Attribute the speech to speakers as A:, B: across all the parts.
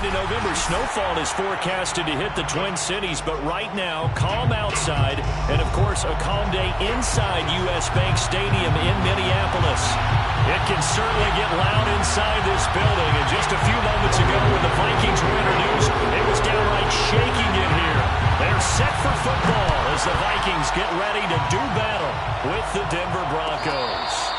A: into November. Snowfall is forecasted to hit the Twin Cities, but right now, calm outside, and of course, a calm day inside U.S. Bank Stadium in Minneapolis. It can certainly get loud inside this building, and just a few moments ago when the Vikings were introduced, it was downright shaking in here. They're set for football as the Vikings get ready to do battle with the Denver Broncos.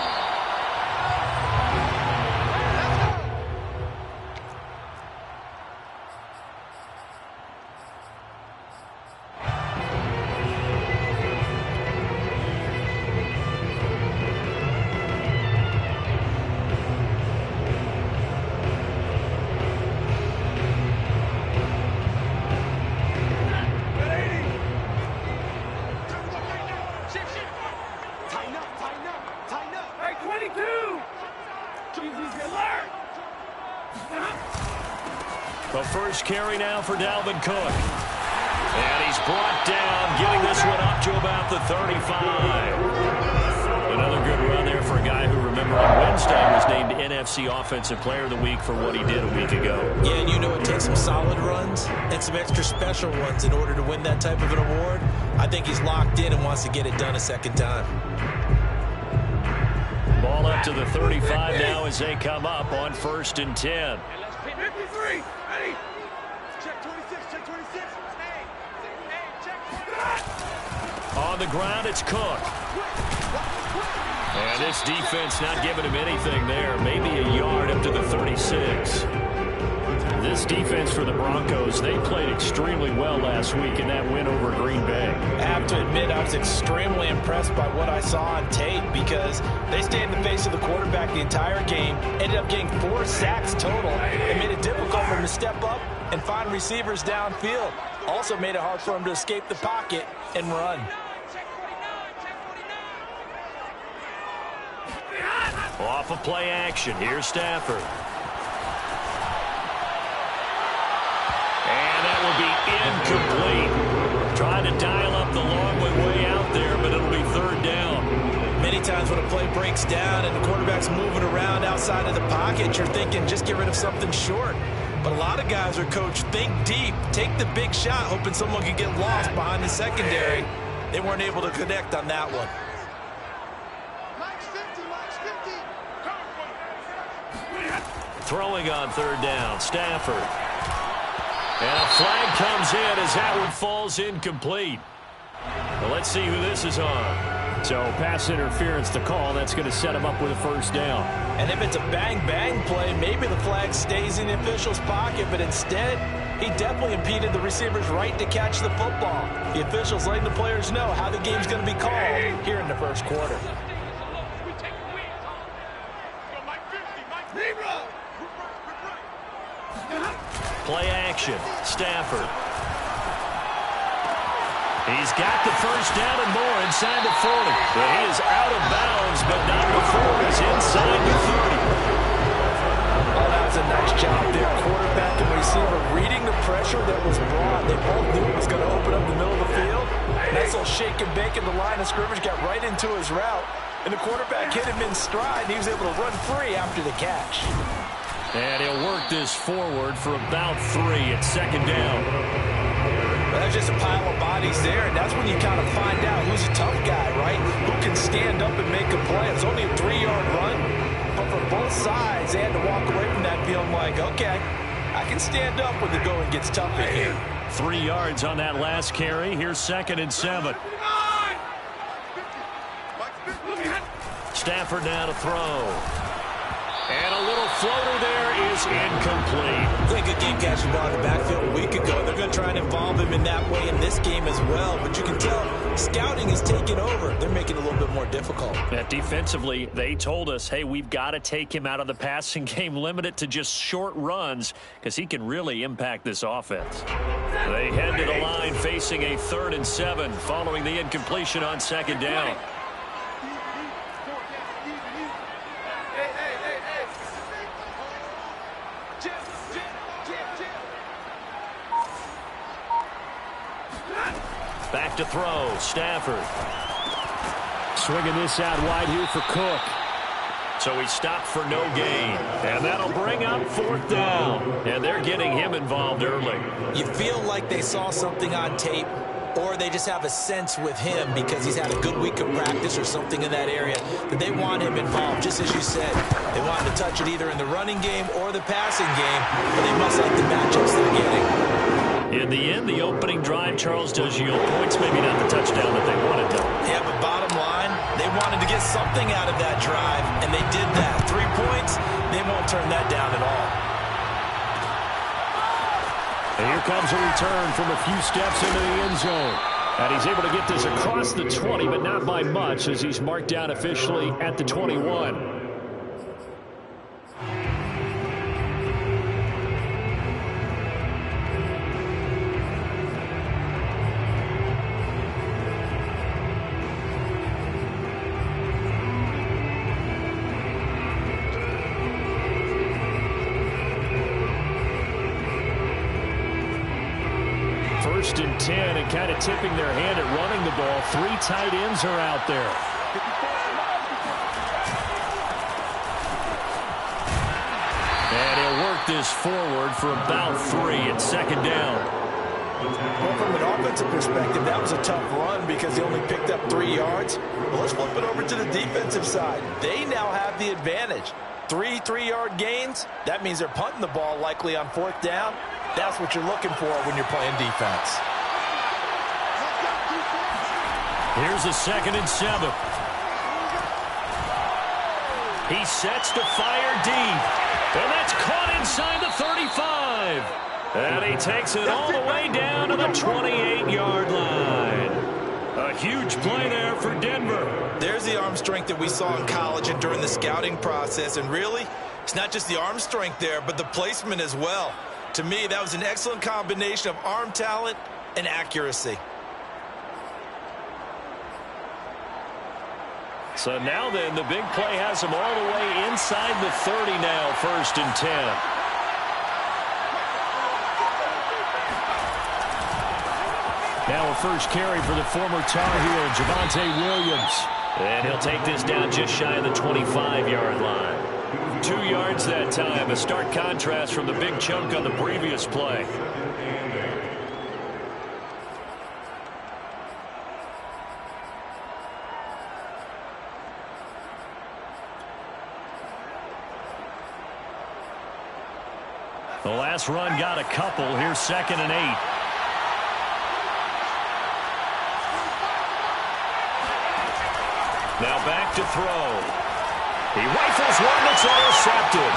A: The first carry now for Dalvin Cook. And he's brought down, getting this one up to about the 35. Another good run there for a guy who, remember, on Wednesday was named NFC Offensive Player of the Week for what he did a week ago.
B: Yeah, and you know it takes some solid runs and some extra special ones in order to win that type of an award. I think he's locked in and wants to get it done a second time.
A: Ball up to the 35 now as they come up on 1st and 10.
C: 53. Ready? Check 26. Check 26.
A: On the ground, it's Cook. And this defense not giving him anything there. Maybe a yard up to the 36. This defense for the Broncos, they played extremely well last week in that win over Green Bay.
B: I have to admit, I was extremely impressed by what I saw on tape because they stayed in the face of the quarterback the entire game, ended up getting 4 sacks total, and made it difficult for him to step up and find receivers downfield. Also made it hard for him to escape the pocket and run.
A: Off of play action, here's Stafford. And that will be incomplete. Trying to dial up the long way out there, but it'll be 3rd down.
B: Many times when a play breaks down and the quarterback's moving around outside of the pocket, you're thinking just get rid of something short. But a lot of guys are coached, think deep, take the big shot, hoping someone could get lost behind the secondary. They weren't able to connect on that one.
A: Throwing on 3rd down, Stafford. And a flag comes in as that one falls incomplete. Well, let's see who this is on. So pass interference to call. That's going to set him up with a 1st down.
B: And if it's a bang-bang play, maybe the flag stays in the official's pocket, but instead, he definitely impeded the receiver's right to catch the football. The officials letting the players know how the game's going to be called here in the 1st quarter.
A: Play action, Stafford. He's got the 1st down and more inside the 40. But he is out of bounds, but not before he's inside the 30.
B: Oh, that was a nice job there. Quarterback and receiver reading the pressure that was brought. They both knew it was going to open up the middle of the field. Nice little shake and bake in the line of scrimmage, got right into his route. And the quarterback hit him in stride, and he was able to run free after the catch.
A: And he'll work this forward for about 3 at 2nd down.
B: Well, that's just a pile of bodies there, and that's when you kind of find out who's a tough guy, right? Who can stand up and make a play. It's only a 3-yard run, but for both sides, they had to walk away from that feeling like, okay, I can stand up when the going gets tough in here.
A: 3 yards on that last carry. Here's 2nd and 7. Stafford now to throw. And a little floater there is incomplete.
B: Played good game catching ball in the backfield a week ago. They're going to try and involve him in that way in this game as well. But you can tell scouting is taking over. They're making it a little bit more difficult.
A: Defensively, they told us, hey, we've got to take him out of the passing game, limit it to just short runs, because he can really impact this offense. They head to the line facing a 3rd and 7 following the incompletion on 2nd down. Back to throw, Stafford. Swinging this out wide here for Cook. So he stopped for no gain. And that'll bring up 4th down. And they're getting him involved early.
B: You feel like they saw something on tape, or they just have a sense with him because he's had a good week of practice or something in that area that they want him involved. Just as you said, they want him to touch it either in the running game or the passing game, but they must like the matchups they're getting.
A: In the end, the opening drive, Charles, does yield points, maybe not the touchdown that they wanted to.
B: Yeah, but bottom line, they wanted to get something out of that drive, and they did that. 3 points, they won't turn that down at all.
A: And here comes a return from a few steps into the end zone. And he's able to get this across the 20, but not by much, as he's marked down officially at the 21. First and 10, and kind of tipping their hand at running the ball. 3 tight ends are out there. And he'll work this forward for about 3 at 2nd down.
B: Well, from an offensive perspective, that was a tough run because he only picked up 3 yards. Well, let's flip it over to the defensive side. They now have the advantage. 3 3-yard gains. That means they're punting the ball likely on 4th down. That's what you're looking for when you're playing defense.
A: Here's a 2nd and 7. He sets to fire deep. And that's caught inside the 35. And he takes it all the way down to the 28-yard line. A huge play there for Denver.
B: There's the arm strength that we saw in college and during the scouting process. And really, it's not just the arm strength there, but the placement as well. To me, that was an excellent combination of arm talent and accuracy.
A: So now then, the big play has him all the way inside the 30 now, 1st and 10. Now a first carry for the former Tar Heel, Javonte Williams. And he'll take this down just shy of the 25-yard line. 2 yards that time, a stark contrast from the big chunk on the previous play. The last run got a couple. Here's 2nd and 8. Now back to throw. He rifles one that's intercepted.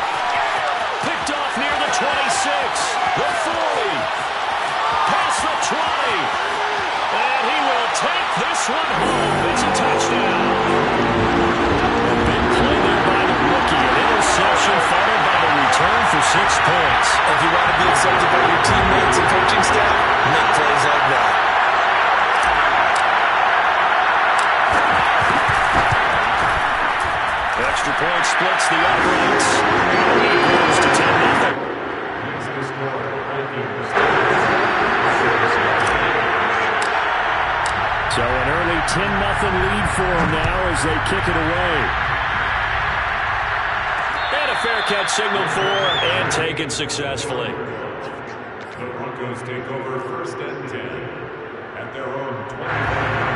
A: Picked off near the 26, the 40, past the 20. And he will take this one home. It's a touchdown. A big play there by the rookie. An interception followed by the return for 6 points.
B: If you want to be accepted by your teammates and coaching staff, make plays like that.
A: Extra point splits the uprights. Lead grows to 10-0. So an early 10-0 lead for them now as they kick it away. And a fair catch signaled for and taken successfully.
D: The Broncos take over 1st and 10 at their own 25.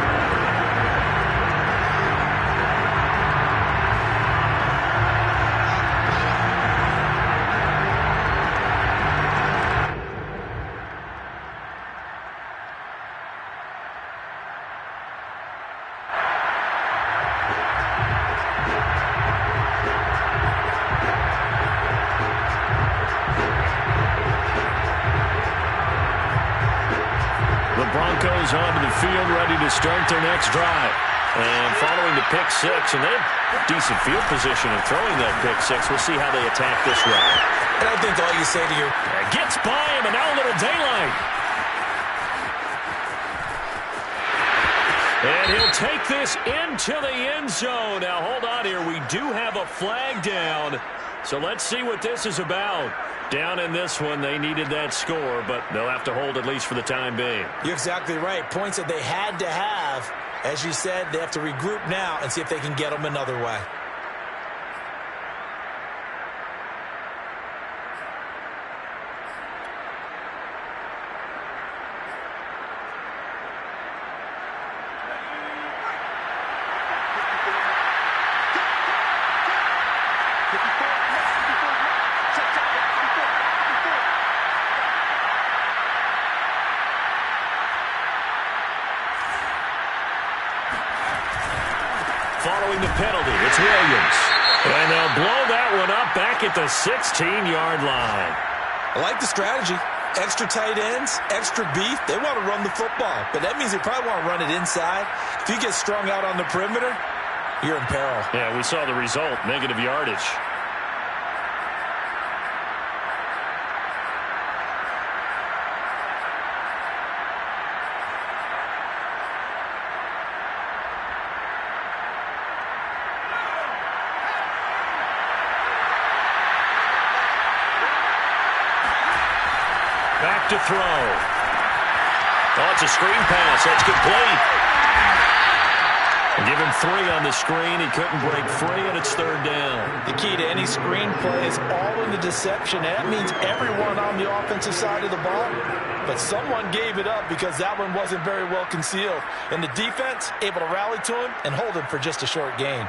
A: Onto the field, ready to start their next drive. And following the pick 6, and they have decent field position in throwing that pick 6. We'll see how they attack this run.
B: And I think all you say to your...
A: Gets by him, and now a little daylight. And he'll take this into the end zone. Now, hold on here. We do have a flag down. So let's see what this is about. Down in this one, they needed that score, but they'll have to hold at least for the time being.
B: You're exactly right. Points that they had to have. As you said, they have to regroup now and see if they can get them another way.
A: throwing the penalty. It's Williams. And they'll blow that one up back at the 16-yard line.
B: I like the strategy. Extra tight ends, extra beef. They want to run the football, but that means they probably want to run it inside. If you get strung out on the perimeter, you're in peril.
A: Yeah, we saw the result, negative yardage. Back to throw. Oh, it's a screen pass. That's complete. Give him 3 on the screen. He couldn't break free, and it's 3rd down.
B: The key to any screen play is all in the deception. And that means everyone on the offensive side of the ball. But someone gave it up because that one wasn't very well concealed. And the defense able to rally to him and hold him for just a short gain.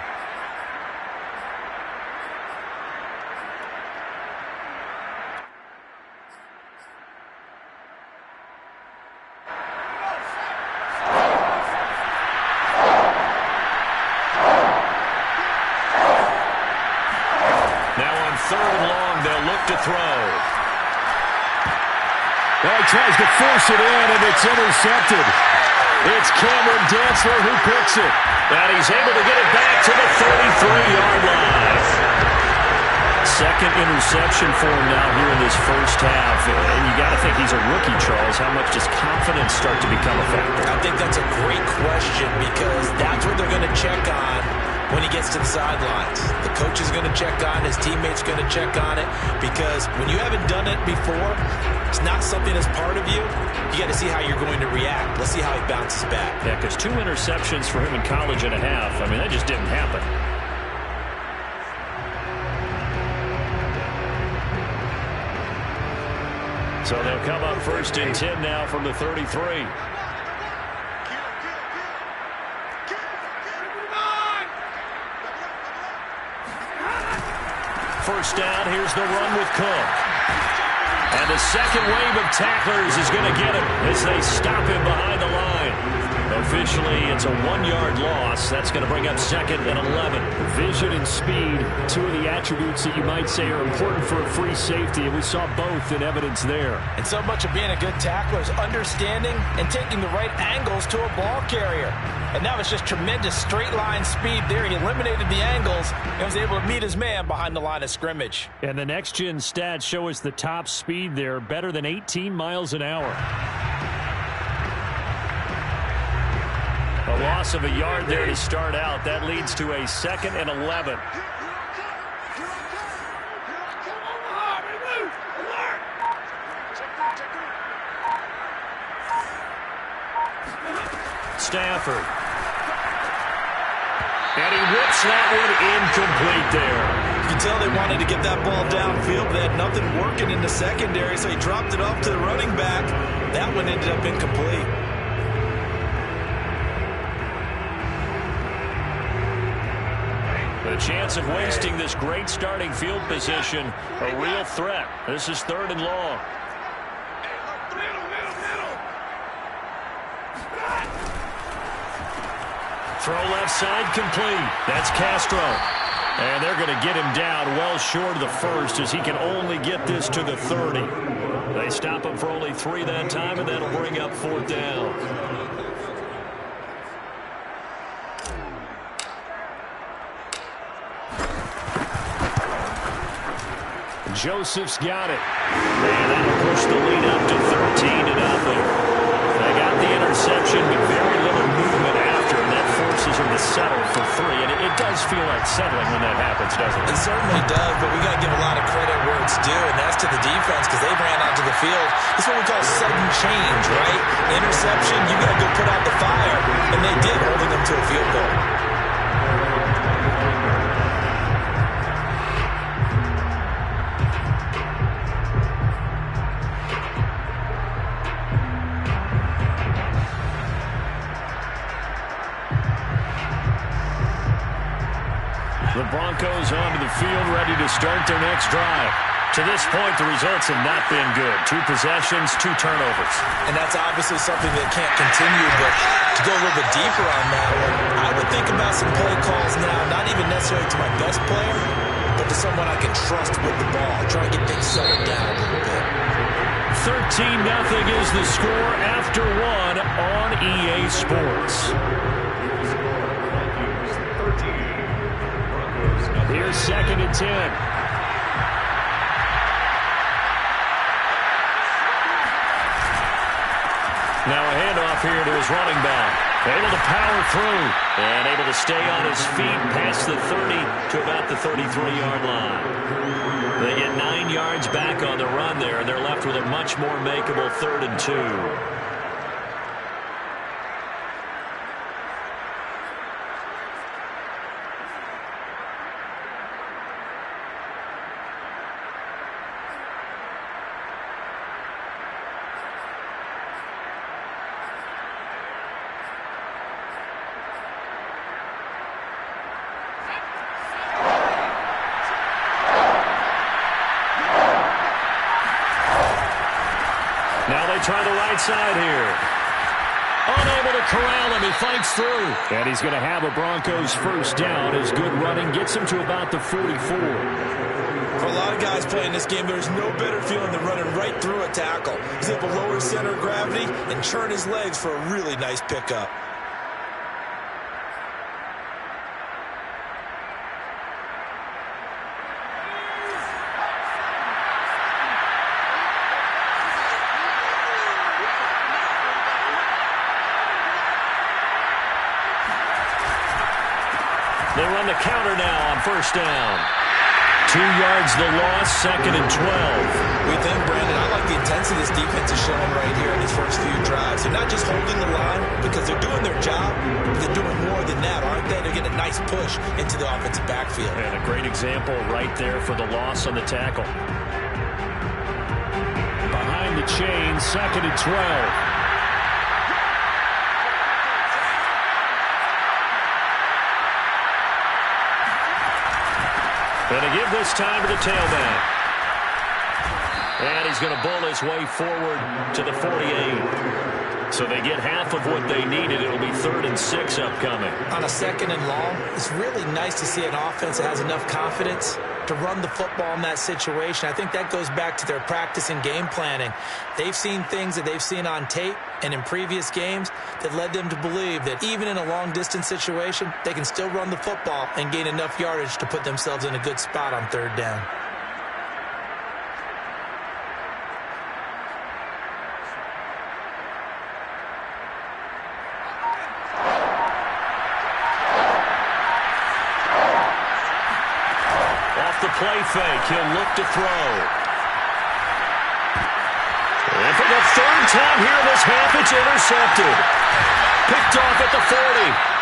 A: To throw. Well, he tries to force it in, and it's intercepted. It's Cameron Dantzler who picks it. And he's able to get it back to the 33-yard line. Second interception for him now here in this first half. And you got to think he's a rookie, Charles. How much does confidence start to become a factor?
B: I think that's a great question because that's what they're going to check on when he gets to the sidelines. The coach is going to check on, his teammates going to check on it, because when you haven't done it before, it's not something that's part of you. You got to see how you're going to react. Let's see how he bounces back.
A: Yeah, because 2 interceptions for him in college and a half. I mean, that just didn't happen. So they'll come up 1st and 10 now from the 33. First down, here's the run with Cook. And the second wave of tacklers is going to get him as they stop him behind the line. Officially, it's a 1-yard loss. That's going to bring up 2nd and 11.
E: Vision and speed, 2 of the attributes that you might say are important for a free safety, and we saw both in evidence there.
B: And so much of being a good tackler is understanding and taking the right angles to a ball carrier. And that was just tremendous straight-line speed there. He eliminated the angles and was able to meet his man behind the line of scrimmage.
E: And the next-gen stats show us the top speed there, better than 18 miles an hour.
A: A loss of a yard there to start out. That leads to a 2nd and 11. Stafford. And he whips that one incomplete there.
B: You can tell they wanted to get that ball downfield, but they had nothing working in the secondary, so he dropped it off to the running back. That one ended up incomplete.
A: The chance of wasting this great starting field position, a real threat. This is 3rd and long. Throw left side complete. That's Castro. And they're going to get him down well short of the 1st as he can only get this to the 30. They stop him for only 3 that time, and that'll bring up 4th down. Joseph's got it. And that'll push the lead up to 13-0. They got the interception, but very little movement after, and that forces them to settle for 3. And it does feel like settling when that happens, doesn't it?
B: It certainly does, but we got to give a lot of credit where it's due, and that's to the defense because they ran onto the field. This is what we call sudden change, right? Interception, you got to go put out the fire, and they did, holding them to a field goal.
A: The Broncos onto the field, ready to start their next drive. To this point, the results have not been good. 2 possessions, 2 turnovers.
B: And that's obviously something that can't continue, but to go a little bit deeper on that one, I would think about some play calls now, not even necessarily to my best player, but to someone I can trust with the ball, try to get things settled down a little bit.
A: 13-0 is the score after 1 on EA Sports. Here's 2nd and 10. Now a handoff here to his running back. Able to power through and able to stay on his feet past the 30 to about the 33-yard line. They get 9 yards back on the run there, and they're left with a much more makeable 3rd and 2. Now they try the right side here. Unable to corral him. He fights through. And he's going to have a Broncos first down as good running gets him to about the 44.
B: For a lot of guys playing this game, there's no better feeling than running right through a tackle. He's able to lower his center of gravity and churn his legs for a really nice pickup.
A: They run the counter now on first down. 2 yards the loss, 2nd and 12.
B: We think, Brandon, I like the intensity this defense is showing right here in these first few drives. They're not just holding the line because they're doing their job, but they're doing more than that, aren't they? They're getting a nice push into the offensive backfield.
A: And a great example right there for the loss on the tackle. Behind the chain, 2nd and 12. And to give this time to the tailback. And he's going to bull his way forward to the 48. So they get half of what they needed. It'll be 3rd and 6 upcoming.
B: On a 2nd and long, it's really nice to see an offense that has enough confidence to run the football in that situation. I think that goes back to their practice and game planning. They've seen things that they've seen on tape and in previous games that led them to believe that even in a long-distance situation, they can still run the football and gain enough yardage to put themselves in a good spot on 3rd down.
A: Play fake. He'll look to throw. And for the 3rd time here in this half, it's intercepted. Picked off at the 40.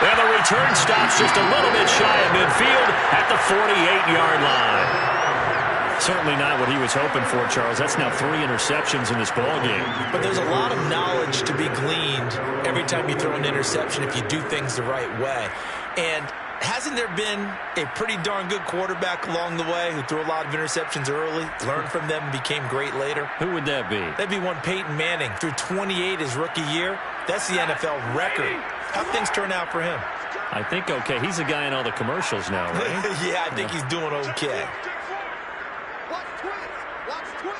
A: And the return stops just a little bit shy of midfield at the 48-yard line. Certainly not what he was hoping for, Charles. That's now 3 interceptions in this ballgame.
B: But there's a lot of knowledge to be gleaned every time you throw an interception if you do things the right way. And hasn't there been a pretty darn good quarterback along the way who threw a lot of interceptions early, learned from them, and became great later?
A: Who would that be?
B: That'd be one Peyton Manning. Threw 28 his rookie year. That's the NFL record. How'd things turn out for him?
A: I think okay. He's a guy in all the commercials now, right?
B: Yeah, I think he's doing okay.
C: Watch twins. Watch twins.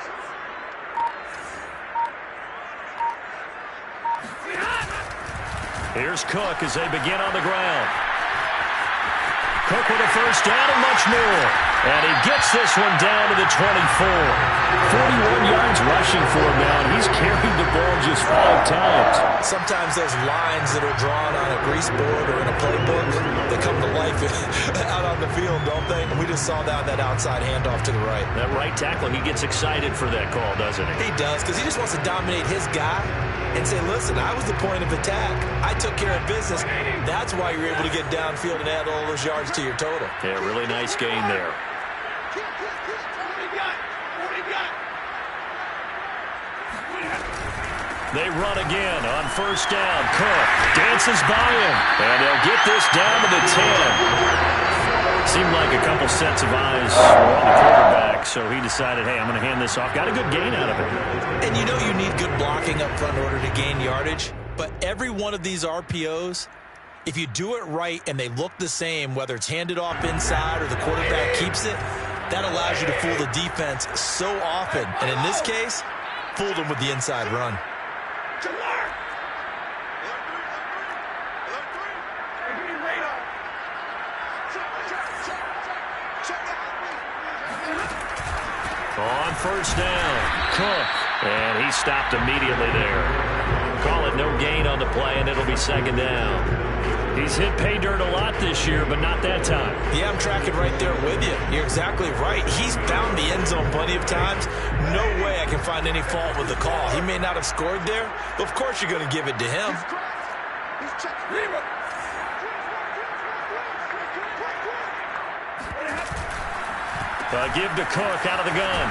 A: Here's Cook as they begin on the ground. Cook with a first down and much more. And he gets this one down to the 24. 41 yards rushing for him now, and he's carried the ball just 5 times.
B: Sometimes those lines that are drawn on a grease board or in a playbook, they come to life out on the field, don't they? And we just saw that outside handoff to the right.
A: That right tackle, he gets excited for that call, doesn't he?
B: He does, because he just wants to dominate his guy and say, listen, I was the point of attack. I took care of business. That's why you're able to get downfield and add all those yards to your total.
A: Yeah, really nice game there. They run again on first down. Cook dances by him, and they'll get this down to the 10. Seemed like a couple sets of eyes were on the quarterback back, so he decided, hey, I'm going to hand this off. Got a good gain out of it.
B: And you know you need good blocking up front in order to gain yardage, but every one of these RPOs, if you do it right and they look the same, whether it's handed off inside or the quarterback keeps it, that allows you to fool the defense so often. And in this case, fooled them with the inside run.
A: On first down, Cook, and he stopped immediately there. Call it no gain on the play, and it'll be second down. He's hit pay dirt a lot this year, but not that time.
B: Yeah, I'm tracking right there with you. You're exactly right. He's found the end zone plenty of times. No way I can find any fault with the call. He may not have scored there, but of course you're going to give it to him.
A: Give to Cook out of the gun.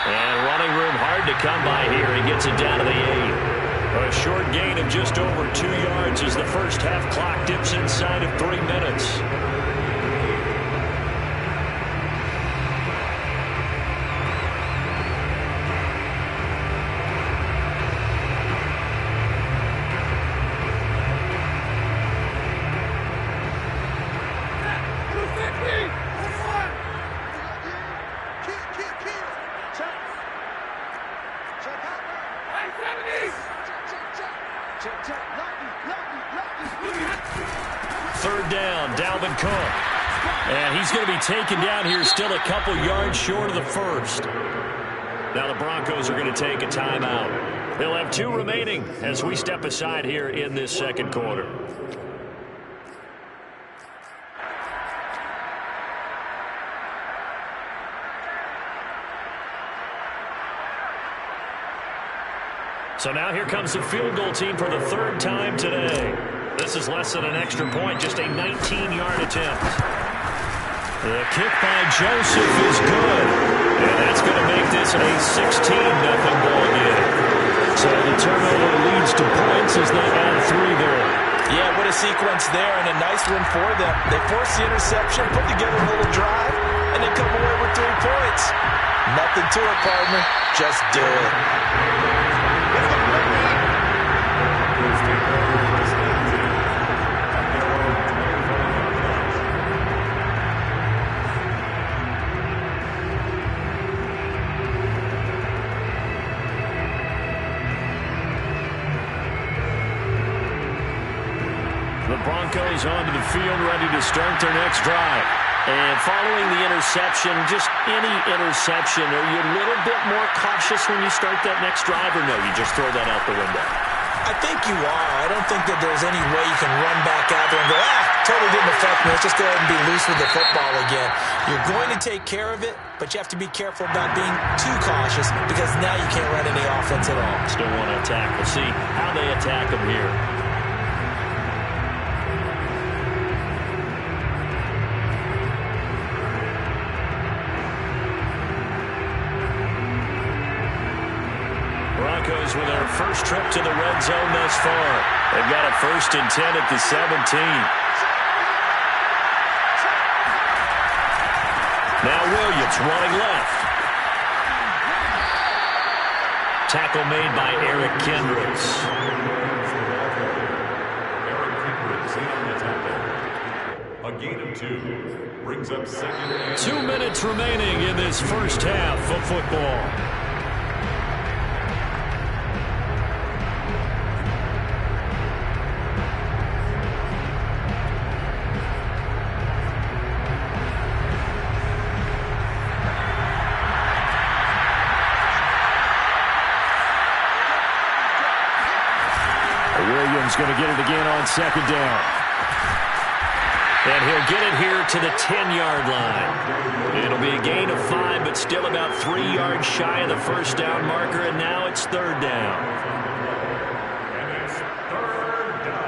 A: And running room hard to come by here. He gets it down to the 8. A short gain of just over 2 yards as the first half clock dips inside of 3 minutes. Third down, Dalvin Cook. And he's going to be taken down here still a couple yards short of the first. Now the Broncos are going to take a timeout. They'll have 2 remaining as we step aside here in this second quarter. So now here comes the field goal team for the 3rd time today. This is less than an extra point, just a 19-yard attempt. The kick by Joseph is good. And that's going to make this a 16-0 ball game. So the turnover leads to points as they add 3 there.
B: Yeah, what a sequence there, and a nice one for them. They force the interception, put together a little drive, and then come away with 3 points. Nothing to it, partner. Just do it.
A: The Broncos onto the field, ready to start their next drive. And following the interception, just any interception, are you a little bit more cautious when you start that next drive, or no, you just throw that out the window?
B: I think you are. I don't think that there's any way you can run back out there and go, totally didn't affect me. Let's just go ahead and be loose with the football again. You're going to take care of it, but you have to be careful about being too cautious because now you can't run any offense at all.
A: Still want to attack. We'll see how they attack them here. Broncos with their first trip to the red zone thus far. They've got a 1st and 10 at the 17. Now Williams running left. Tackle made by Eric Kendricks.
D: Eric Kendricks in on the tackle. A gain of 2 brings up 2nd.
A: 2 minutes remaining in this first half of football. Williams going to get it again on 2nd down. And he'll get it here to the 10-yard line. It'll be a gain of 5, but still about 3 yards shy of the first down marker, and now it's 3rd down.
D: And it's 3rd down.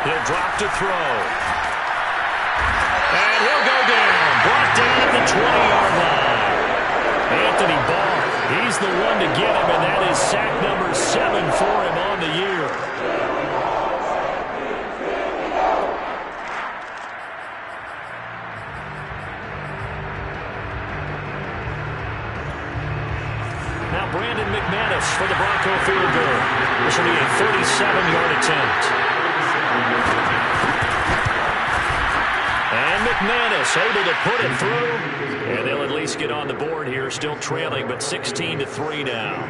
A: He'll drop to throw. And he'll go down. Brought down at the 20-yard line. Anthony Barr, he's the one to get him, and that is sack number 7 for him on the year. Now Brandon McManus for the Bronco field goal. This will be a 37-yard attempt. And McManus able to put it through. And they'll at least get on the board here, still trailing, but 16-3 now.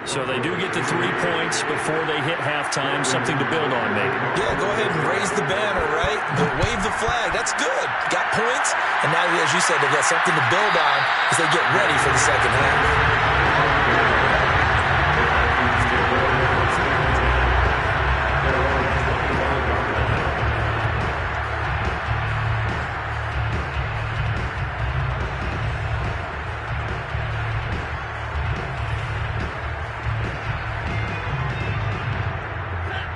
A: So they do get the 3 points before they hit halftime, something to build on maybe.
B: Yeah, go ahead and raise the banner, right? Go wave the flag. That's good. Got points, and now, as you said, they've got something to build on as they get ready for the second half.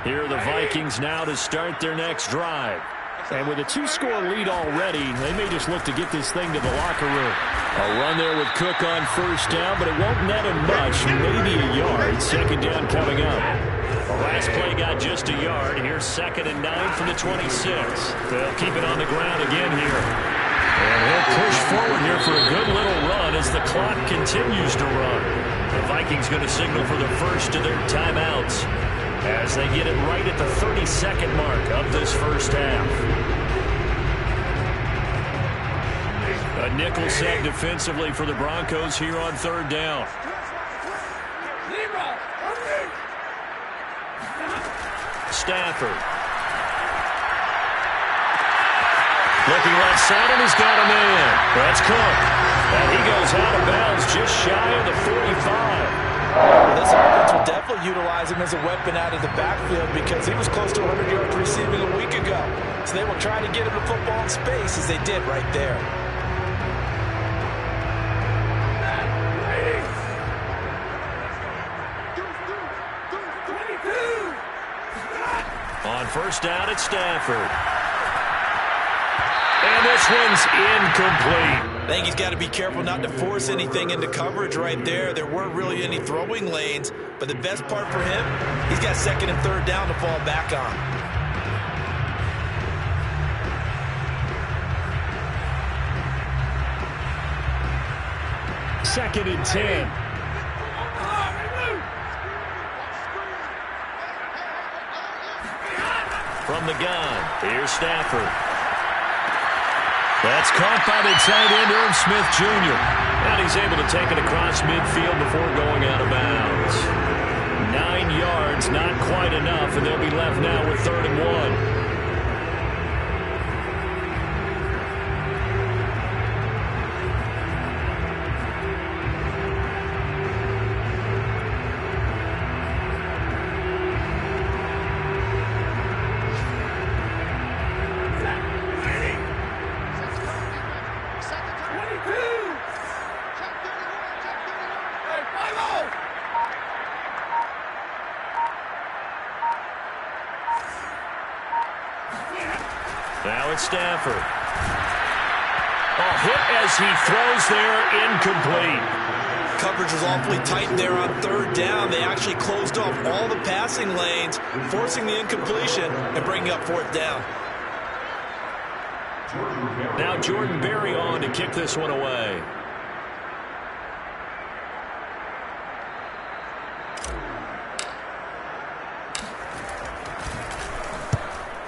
A: Here are the Vikings now to start their next drive.
E: And with a 2-score lead already, they may just look to get this thing to the locker room.
A: A run there with Cook on first down, but it won't net him much, maybe a yard. Second down coming up. The last play got just a yard. Here's 2nd and 9 from the 26. They'll keep it on the ground again here. And he'll push forward here for a good little run as the clock continues to run. The Vikings going to signal for the first of their timeouts as they get it right at the 32nd mark of this first half. A nickel set defensively for the Broncos here on 3rd down. Stafford. Looking left side, and he's got him in. That's Cook. And he goes out of bounds just shy of the 45.
B: This offense will definitely utilize him as a weapon out of the backfield because he was close to 100 yards receiving a week ago. So they will try to get him the football in space as they did right there.
A: On first down, it's Stafford. And this one's incomplete.
B: I think he's got to be careful not to force anything into coverage right there. There weren't really any throwing lanes, but the best part for him, he's got 2nd and 3rd down to fall back on.
E: Second and 10.
A: From the gun, here's Stafford. That's caught by the tight end, Irv Smith Jr. And he's able to take it across midfield before going out of bounds. 9 yards, not quite enough, and they'll be left now with 3rd and 1. Now it's Stafford. A hit as he throws there, incomplete.
B: Coverage was awfully tight there on 3rd down. They actually closed off all the passing lanes, forcing the incompletion and bringing up 4th down.
A: Now Jordan Berry on to kick this one away.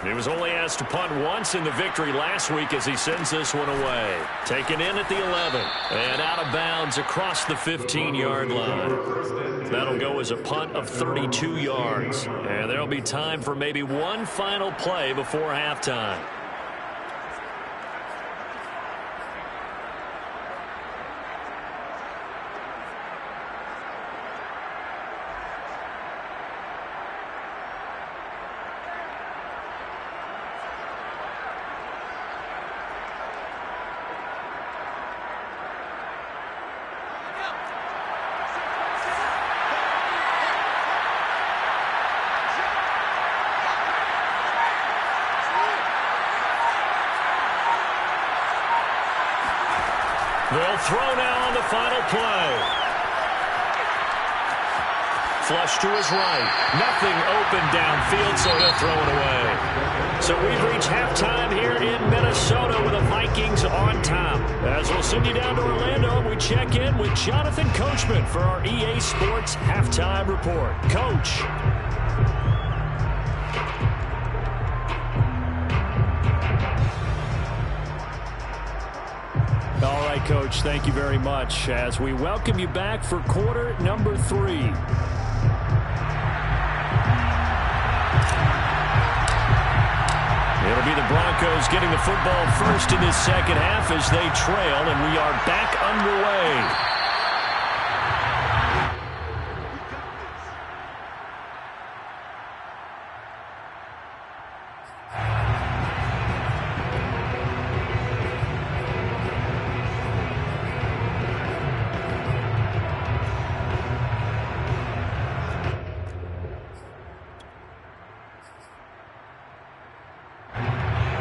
A: He was only asked to punt once in the victory last week as he sends this one away. Taken in at the 11 and out of bounds across the 15-yard line. That'll go as a punt of 32 yards. And there'll be time for maybe one final play before halftime. They'll throw now on the final play. Flush to his right. Nothing open downfield, so he'll throw it away. So we've reached halftime here in Minnesota with the Vikings on top. As we'll send you down to Orlando, we check in with Jonathan Coachman for our EA Sports Halftime Report. Coach.
E: All right, Coach, thank you very much as we welcome you back for quarter number 3. It'll be the Broncos getting the football first in this second half as they trail, and we are back underway.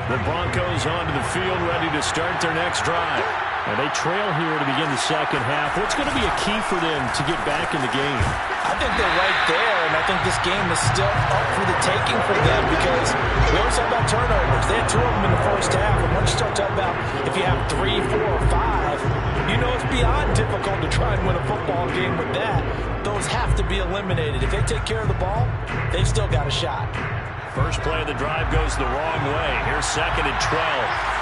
E: The Broncos onto the field, ready to start their next drive. And they trail here to begin the second half. What's going to be a key for them to get back in the game?
B: I think they're right there, and I think this game is still up for the taking for them because we always talk about turnovers. They had 2 of them in the first half, and once you start talking about if you have 3, 4, or 5, you know it's beyond difficult to try and win a football game with that. Those have to be eliminated. If they take care of the ball, they've still got a shot.
A: First play of the drive goes the wrong way. Here's 2nd and 12.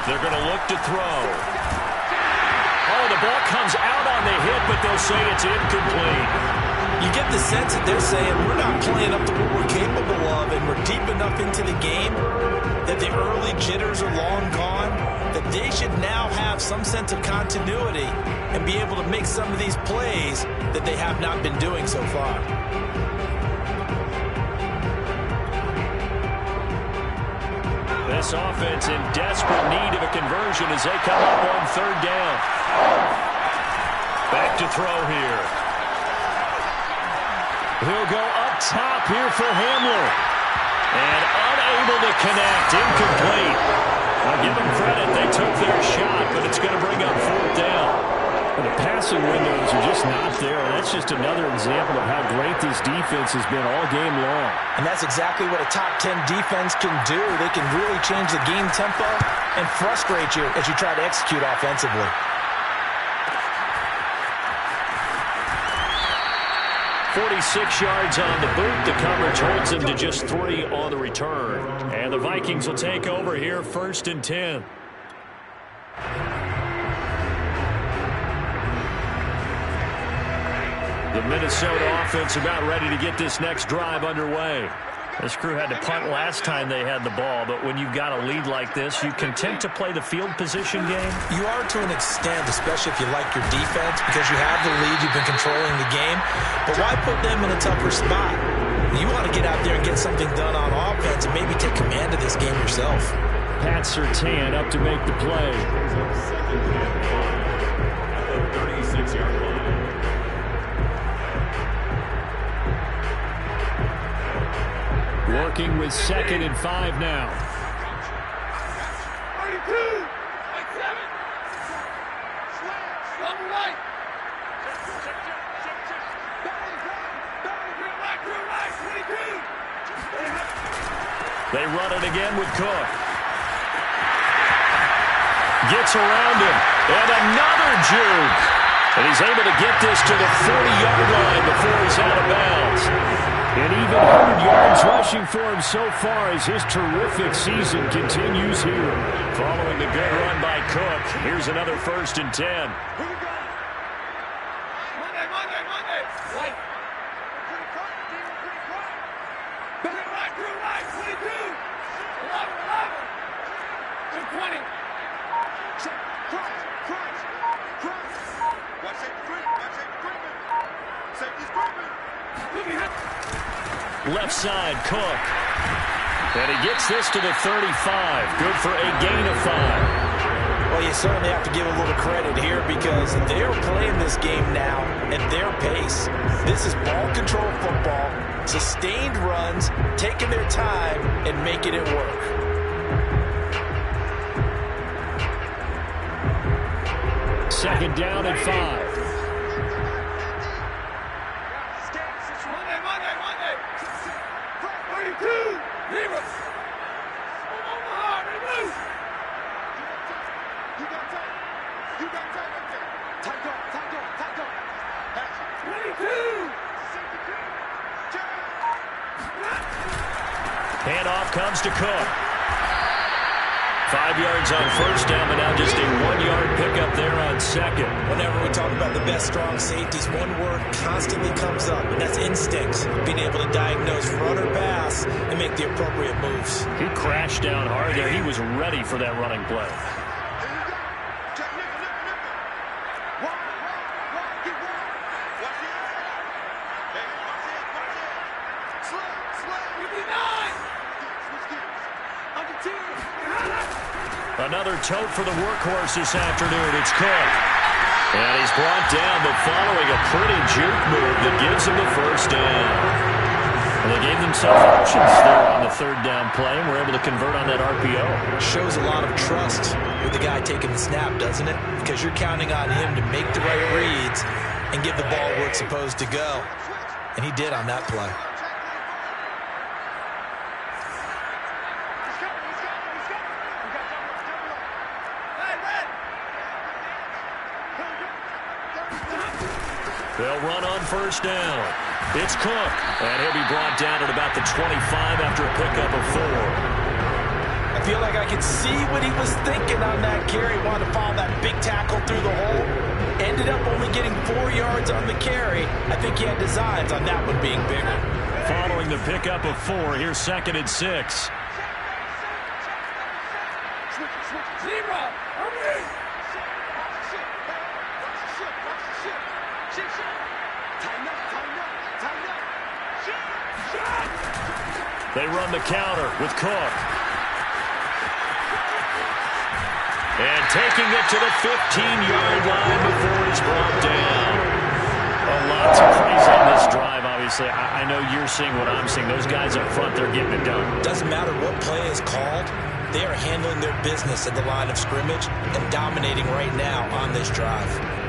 A: They're going to look to throw. Oh, the ball comes out on the hit, but they'll say it's incomplete.
B: You get the sense that they're saying we're not playing up to what we're capable of, and we're deep enough into the game that the early jitters are long gone, that they should now have some sense of continuity and be able to make some of these plays that they have not been doing so far.
A: This offense in desperate need of a conversion as they come up on 3rd down. Back to throw here. He'll go up top here for Hamler. And unable to connect. Incomplete. I'll give them credit. They took their shot, but it's going to bring up 4th down.
E: And the passing windows are just not there. That's just another example of how great this defense has been all game long.
B: And that's exactly what a top 10 defense can do. They can really change the game tempo and frustrate you as you try to execute offensively.
A: 46 yards on the boot. The coverage holds them to just 3 on the return. And the Vikings will take over here 1st and 10. The Minnesota offense about ready to get this next drive underway. This crew had to punt last time they had the ball, but when you've got a lead like this, you content to play the field position game?
B: You are to an extent, especially if you like your defense, because you have the lead, you've been controlling the game. But why put them in a tougher spot? You want to get out there and get something done on offense and maybe take command of this game yourself.
E: Pat Surtain up to make the play.
D: 36-yard line.
E: Working with 2nd and 5 now.
C: 32, 7, on the right.
A: They run it again with Cook. Gets around him. And another juke. And he's able to get this to the 40-yard line before he's out of bounds.
E: And even 100 yards rushing for him so far as his terrific season continues here.
A: Following the good run by Cook, here's another 1st and 10.
C: Monday. Right. Through right, 22. 11. 20. Check. Cross. Watch safety creeping. Safety's creeping.
A: Left side, Cook. And he gets this to the 35. Good for a gain of 5.
B: Well, you certainly have to give a little credit here because they're playing this game now and their pace. This is ball control football, sustained runs, taking their time and making it work.
E: Second down and 5.
A: Handoff comes to Cook. 5 yards on first down, but now just a 1-yard pickup there on second.
B: Whenever we talk about the best strong safeties, one word constantly comes up, and that's instincts. Being able to diagnose run or pass and make the appropriate moves.
E: He crashed down hard there. He was ready for that running play.
A: Another tote for the workhorse this afternoon. It's Cook. And he's brought down, but following a pretty juke move that gives him the first down. Well, they gave themselves options there on the third down play, and were able to convert on that RPO.
B: Shows a lot of trust with the guy taking the snap, doesn't it? Because you're counting on him to make the right reads and give the ball where it's supposed to go. And he did on that play.
A: They'll run on first down. It's Cook, and he'll be brought down at about the 25 after a pickup of 4.
B: I feel like I could see what he was thinking on that carry. Wanted to follow that big tackle through the hole. Ended up only getting 4 yards on the carry. I think he had designs on that one being bigger.
A: Following the pickup of 4, here's second and 6. They run the counter with Cook. And taking it to the 15-yard line before he's brought down. Lots of praise on this drive, obviously. I know you're seeing what I'm seeing. Those guys up front, they're getting it done.
B: Doesn't matter what play is called. They are handling their business at the line of scrimmage and dominating right now on this drive.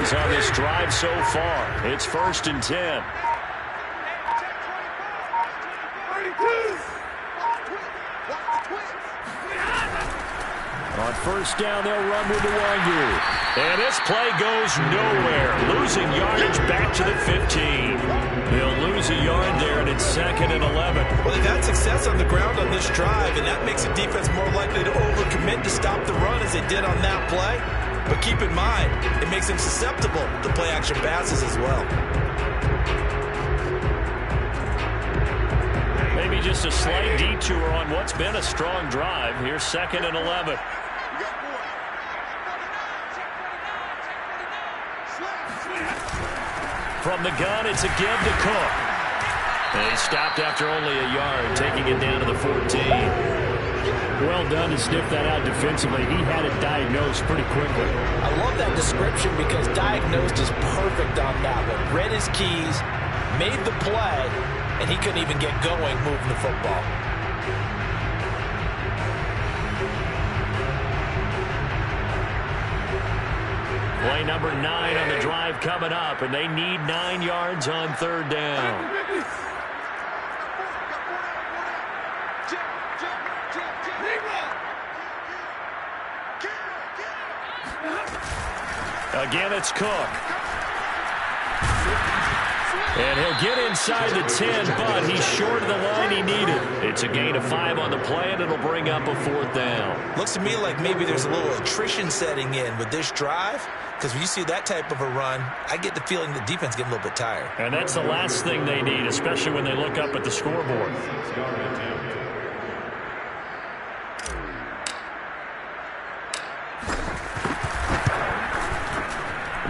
A: On this drive so far, it's 1st and 10. On first down, they'll run with the Wangu. And this play goes nowhere. Losing yardage back to the 15. They'll lose a yard there, and it's 2nd and 11.
B: Well, they've had success on the ground on this drive, and that makes the defense more likely to overcommit to stop the run as they did on that play. But keep in mind, it makes them susceptible to play-action passes as well.
A: Maybe just a slight detour on what's been a strong drive. Here's 2nd and 11. From the gun, it's a give to Cook. And he stopped after only a yard, taking it down to the 14.
E: Well done to sniff that out defensively. He had it diagnosed pretty quickly.
B: I love that description because diagnosed is perfect on that one. Read his keys, made the play, and he couldn't even get going moving the football.
A: Play number 9 on the drive coming up, and they need 9 yards on third down. Again, it's Cook. And he'll get inside the 10, but he's short of the line he needed. It's a gain of 5 on the play, and it'll bring up a 4th down.
B: Looks to me like maybe there's a little attrition setting in with this drive, because when you see that type of a run, I get the feeling the defense getting a little bit tired.
A: And that's the last thing they need, especially when they look up at the scoreboard.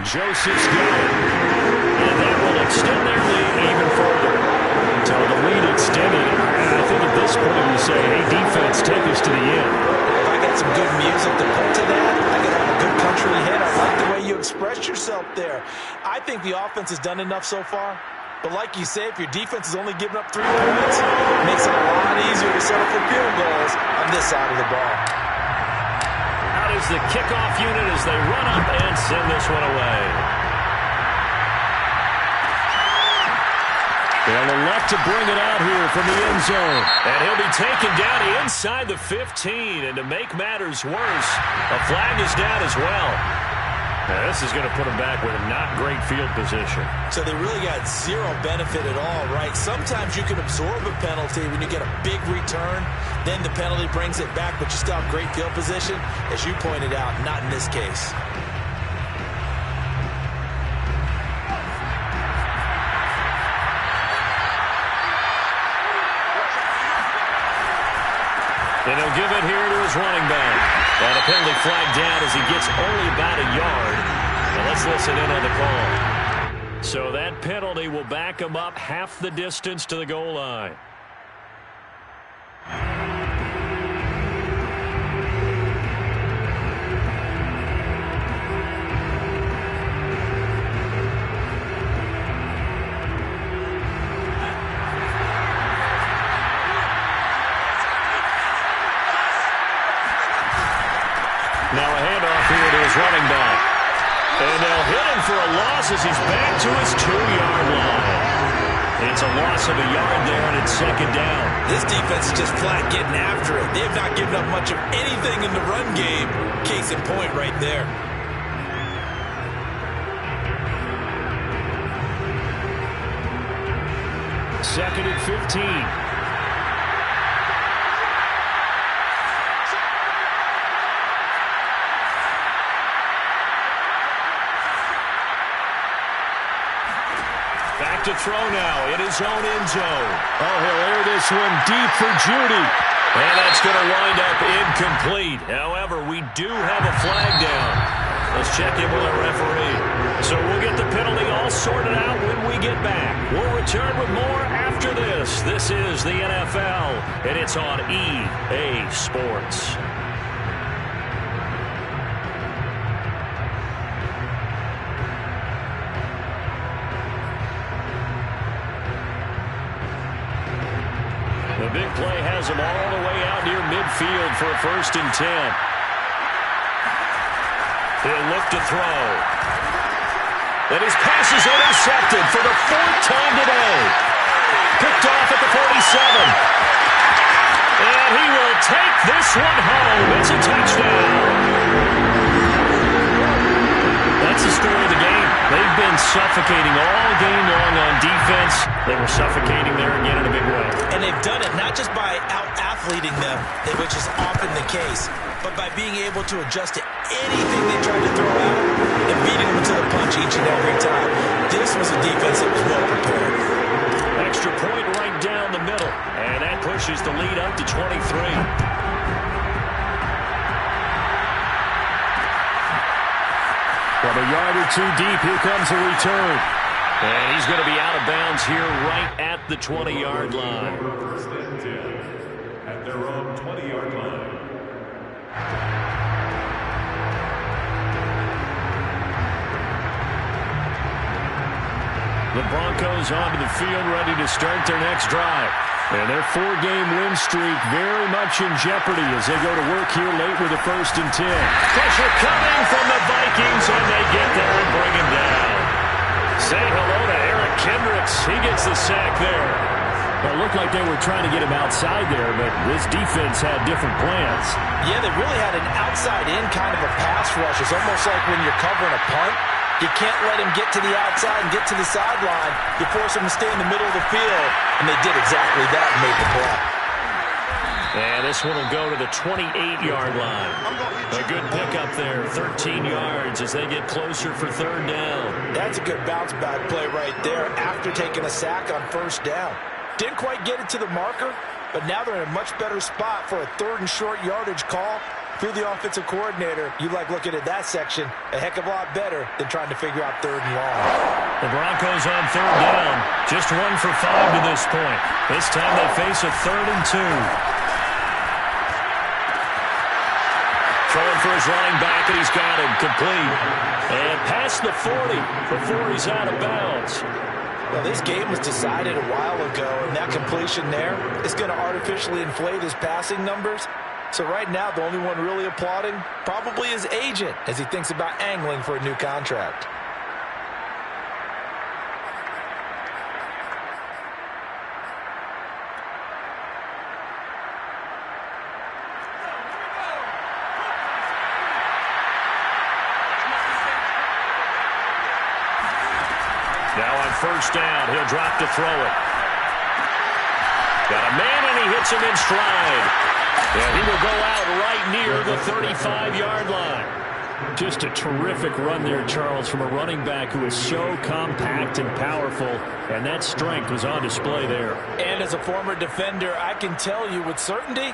A: Joseph's got it. And that will extend their lead even further. So the lead extended. And I think at this point we say, hey, defense, take us to the end.
B: If I got some good music to put to that, I could have a good country hit. I like the way you express yourself there. I think the offense has done enough so far. But like you say, if your defense is only giving up 3 points, it makes it a lot easier to settle for field goals on this side of the ball.
A: Out is the kickoff unit as they run up and send this one away. They'll elect to bring it out here from the end zone. And he'll be taken down inside the 15. And to make matters worse, a flag is down as well. Now, this is going to put them back with a not great field position.
B: So they really got zero benefit at all, right? Sometimes you can absorb a penalty when you get a big return. Then the penalty brings it back, but you still have great field position. As you pointed out, not in this case.
A: And he'll give it here to his running back. And a penalty flag down as he gets only about a yard. And let's listen in on the call. So that penalty will back him up half the distance to the goal line. Now a handoff here to his running back. And they'll hit him for a loss as he's back to his 2-yard line. It's a loss of a yard there, and it's 2nd down.
B: This defense is just flat getting after it. They have not given up much of anything in the run game. Case in point right there.
A: Second and 15. Back to throw now in his own end zone. Oh, he'll air this one deep for Judy. And that's going to wind up incomplete. However, we do have a flag down. Let's check in with our referee. So we'll get the penalty all sorted out when we get back. We'll return with more after this. This is the NFL, and it's on EA Sports. The big play has him all the way out near midfield for a 1st and 10. He'll look to throw. And his pass is intercepted for the 4th time today. Picked off at the 47. And he will take this one home. It's a touchdown. That's the story of the game. They've been suffocating all game long on defense. They were suffocating there again in a big way.
B: And they've done it not just by out-athleting them, which is often the case, but by being able to adjust to anything they tried to throw out and beating them to the punch each and every time. This was a defense that was well prepared.
A: Extra point right down the middle. And that pushes the lead up to 23. From a yard or two deep, here comes a return. And he's going to be out of bounds here right at the 20-yard line.
D: First and 10 at their own 20-yard line.
A: The Broncos onto the field, ready to start their next drive. And their 4-game win streak very much in jeopardy as they go to work here late with a 1st and 10. Pressure coming from the Vikings, and they get there and bring him down. Say hello to Eric Kendricks. He gets the sack there.
E: It looked like they were trying to get him outside there, but this defense had different plans.
B: Yeah, they really had an outside-in kind of a pass rush. It's almost like when you're covering a punt, You can't let him get to the outside and get to the sideline. You force him to stay in the middle of the field, and they did exactly that and made the play.
E: And this one will go to the 28-yard line. A good pickup there, 13 yards as they get closer for third down.
B: That's a good bounce-back play right there after taking a sack on first down. Didn't quite get it to the marker, but now they're in a much better spot for a third and short yardage call. Through the offensive coordinator, you like looking at that section a heck of a lot better than trying to figure out third and long.
E: The Broncos on third down. Just 1 for 5 to this point. This time they face a 3rd and 2. Throwing for his running back, and he's got him complete. And past the 40 before he's out of bounds.
B: Well, this game was decided a while ago, and that completion there is going to artificially inflate his passing numbers. So right now, the only one really applauding probably his agent as he thinks about angling for a new contract.
E: Now on first down, he'll drop to throw it. Got a man, and he hits him in stride. And he will go out right near the 35-yard line. Just a terrific run there, Charles, from a running back who is so compact and powerful, and that strength was on display there.
B: And as a former defender, I can tell you with certainty,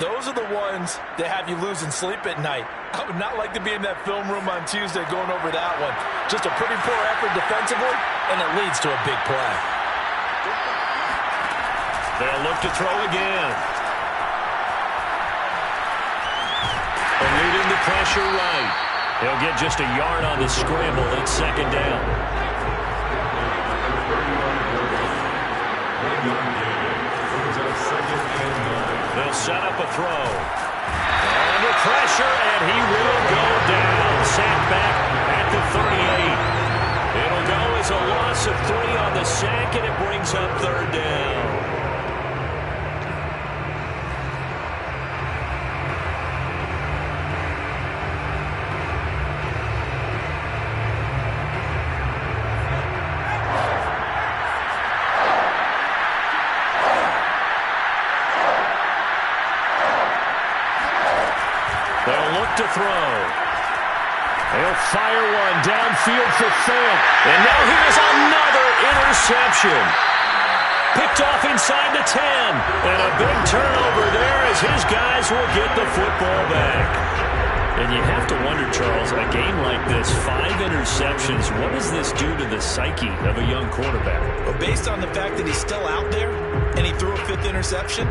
B: those are the ones that have you losing sleep at night. I would not like to be in that film room on Tuesday going over that one. Just a pretty poor effort defensively, and it leads to a big play.
E: They'll look to throw again. Leading the pressure right. He'll get just a yard on the scramble. It's second down. They'll set up a throw. Under pressure, and he will go down. Sacked back at the 38. It'll go as a loss of 3 on the sack, and it brings up third down. To throw. They'll fire one downfield for Fant. And now here's another interception. Picked off inside the 10. And a big turnover there as his guys will get the football back. And you have to wonder, Charles, a game like this, 5 interceptions, what does this do to the psyche of a young quarterback?
B: Well, based on the fact that he's still out there and he threw a 5th interception,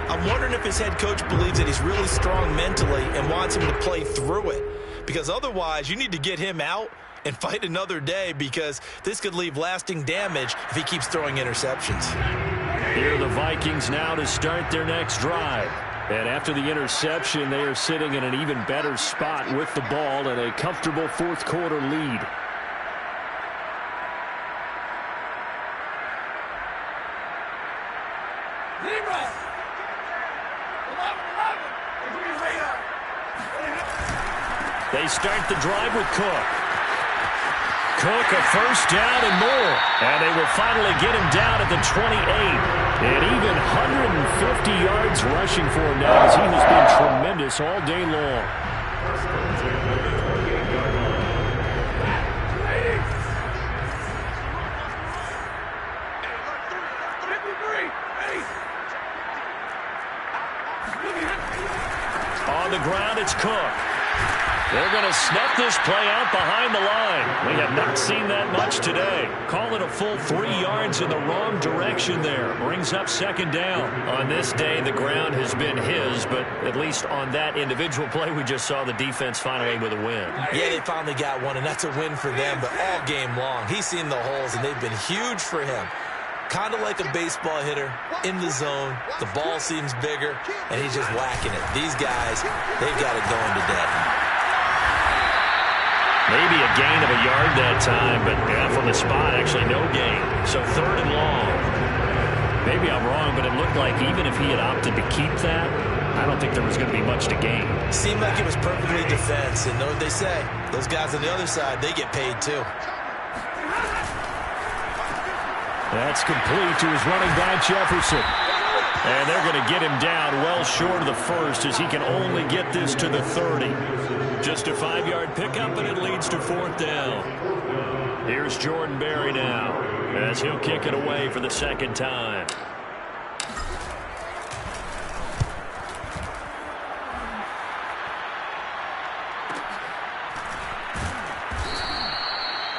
B: I'm wondering if his head coach believes that he's really strong mentally and wants him to play through it. Because otherwise, you need to get him out and fight another day, because this could leave lasting damage if he keeps throwing interceptions.
E: Here are the Vikings now to start their next drive. And after the interception, they are sitting in an even better spot with the ball and a comfortable fourth-quarter lead. They start the drive with Cook. Cook, a first down and more. And they will finally get him down at the 28. And even 150 yards rushing for him now, as he has been tremendous all day long. On the ground, it's Cook. They're going to snuff this play out behind the line. We have not seen that much today. Call it a full 3 yards in the wrong direction there. Brings up second down. On this day, the ground has been his, but at least on that individual play, we just saw the defense finally with a win.
B: Yeah, they finally got one, and that's a win for them, but all game long, he's seen the holes, and they've been huge for him. Kind of like a baseball hitter in the zone. The ball seems bigger, and he's just whacking it. These guys, they've got it going today.
E: Maybe a gain of a yard that time, but from the spot, actually no gain. So third and long. Maybe I'm wrong, but it looked like even if he had opted to keep that,
A: I don't think there was going to be much to gain.
B: Seemed like it was perfectly defense, and know what they say. Those guys on the other side, they get paid too.
A: That's complete to his running back, Jefferson. And they're going to get him down well short of the first as he can only get this to the 30. Just a 5-yard pickup, and it leads to 4th down. Here's Jordan Berry now as he'll kick it away for the second time.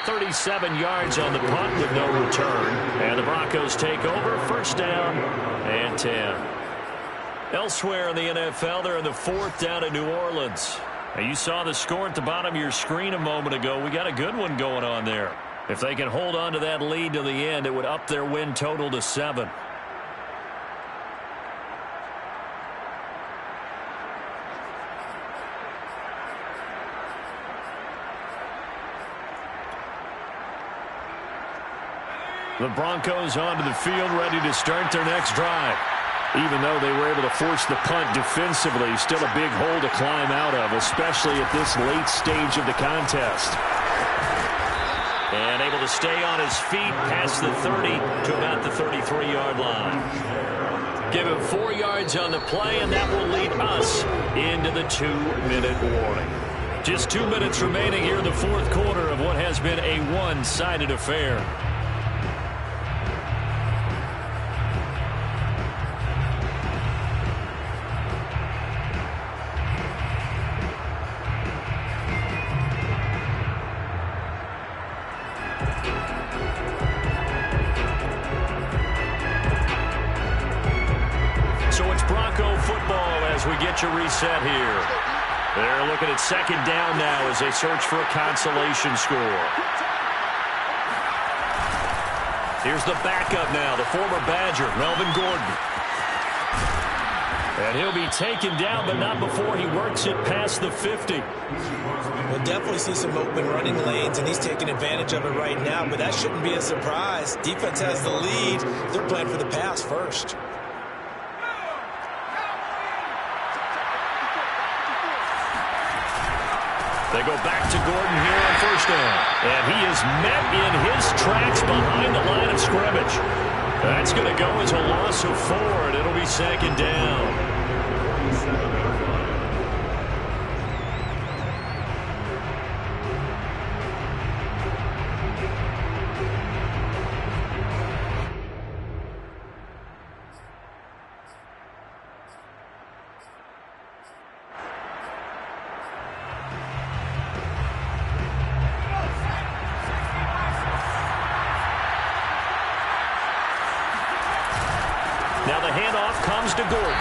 A: .37 yards on the punt with no return. And the Broncos take over. 1st down and 10. Elsewhere in the NFL, they're in the 4th down in New Orleans. And you saw the score at the bottom of your screen a moment ago. We got a good one going on there. If they can hold on to that lead to the end, it would up their win total to 7. The Broncos onto the field, ready to start their next drive. Even though they were able to force the punt defensively, still a big hole to climb out of, especially at this late stage of the contest. And able to stay on his feet past the 30 to about the 33-yard line. Give him 4 yards on the play, and that will lead us into the 2-minute warning. Just 2 minutes remaining here in the 4th quarter of what has been a one-sided affair. We get your reset here. They're looking at 2nd down now as they search for a consolation score. Here's the backup now, the former Badger, Melvin Gordon. And he'll be taken down, but not before he works it past the 50.
B: We'll definitely see some open running lanes, and he's taking advantage of it right now, but that shouldn't be a surprise. Defense has the lead. They're playing for the pass first.
A: They go back to Gordon here on 1st down. And he is met in his tracks behind the line of scrimmage. That's going to go as a loss of 4, and it'll be 2nd down. Now the handoff comes to Gordon.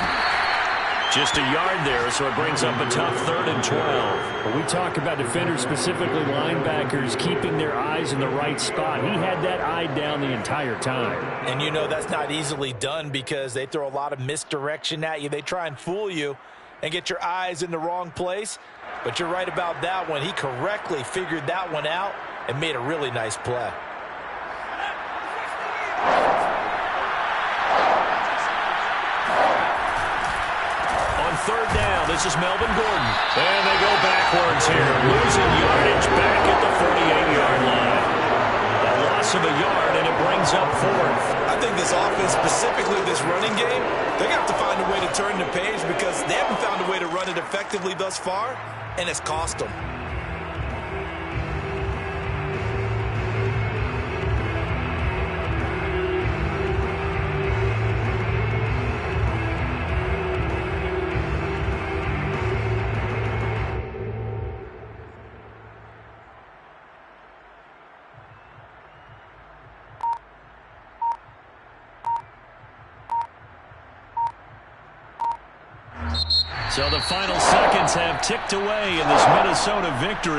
A: Just a yard there, so it brings up a tough 3rd and 12.
E: When we talk about defenders, specifically linebackers, keeping their eyes in the right spot, he had that eye down the entire time.
B: And you know that's not easily done because they throw a lot of misdirection at you. They try and fool you and get your eyes in the wrong place. But you're right about that one. He correctly figured that one out and made a really nice play.
A: On 3rd down, this is Melvin Gordon. And they go backwards here, losing yardage back at the 48-yard line. A loss of a yard, and it brings up 4th.
B: I think this offense, specifically this running game, they're going to have to find a way to turn the page because they haven't found a way to run it effectively thus far, and it's cost them.
A: So the final seconds have ticked away in this Minnesota victory.